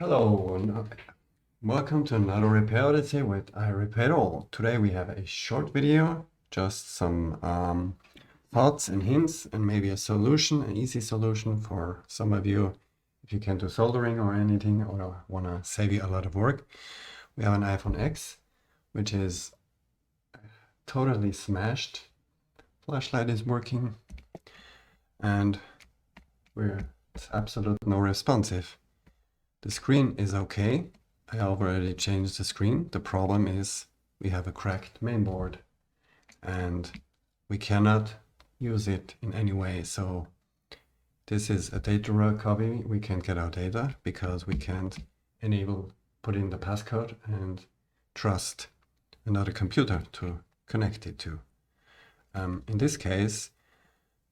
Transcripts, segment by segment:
Hello, and welcome to another repair odyssey with I Repair It All. Today we have a short video, just some thoughts and hints and maybe a solution, an easy solution for some of you if you can't do soldering or anything or want to save you a lot of work. We have an iPhone X, which is totally smashed. Flashlight is working and it's absolutely no responsive. The screen is okay. I already changed the screen. The problem is we have a cracked mainboard and we cannot use it in any way. So this is a data copy. We can't get our data because we can't put in the passcode and trust another computer to connect it to. In this case,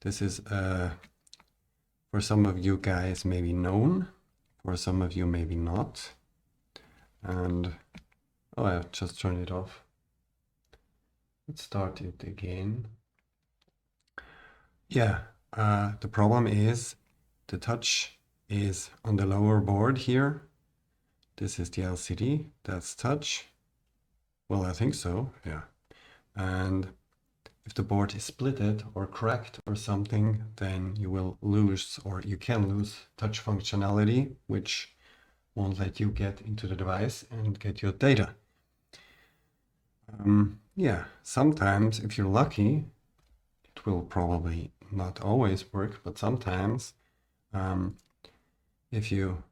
this is for some of you guys maybe known. For some of you, maybe not. And, oh, I just turned it off. Let's start it again. Yeah, the problem is the touch is on the lower board here. This is the LCD, that's touch. Well, I think so, yeah. And if the board is splitted or cracked or something, then you will lose, or you can lose touch functionality, which won't let you get into the device and get your data. Yeah, sometimes if you're lucky, it will probably not always work, but sometimes if you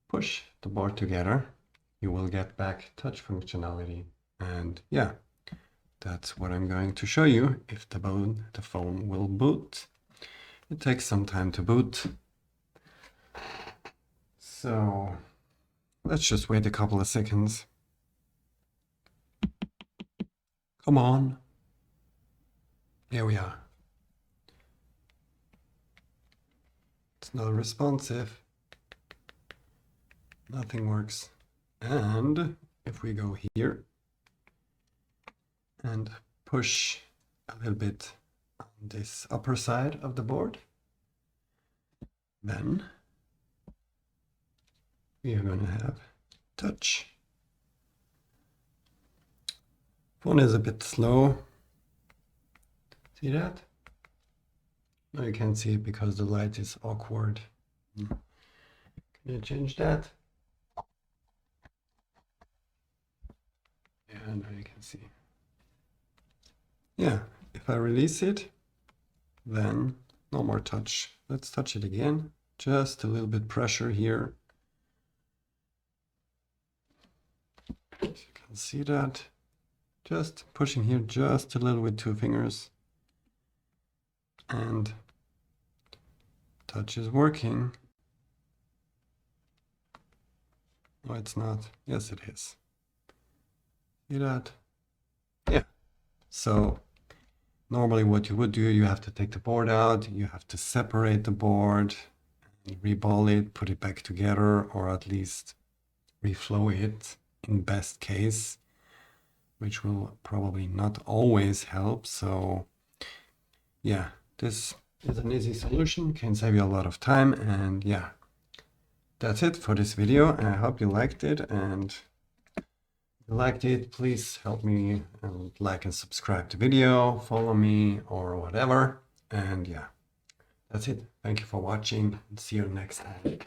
push the board together, you will get back touch functionality. And yeah, that's what I'm going to show you if the phone will boot. It takes some time to boot. So let's just wait a couple of seconds. Come on. Here we are. It's not responsive. Nothing works. And if we go here and push a little bit on this upper side of the board, then we are going to have touch. Phone is a bit slow. See that? No, you can't see it because the light is awkward. Can you change that? Yeah, now you can see. Yeah, if I release it, then no more touch. Let's touch it again. Just a little bit pressure here. You can see that. Just pushing here just a little with 2 fingers. And touch is working. No, it's not. Yes, it is. See that? Yeah. So normally what you would do, you have to take the board out, you have to separate the board, reball it, put it back together, or at least reflow it in best case, which will probably not always help. So yeah, this is an easy solution, can save you a lot of time. And yeah, that's it for this video. I hope you liked it, and if you liked it, please help me and like and subscribe to the video, follow me or whatever. And yeah, that's it. Thank you for watching and see you next time.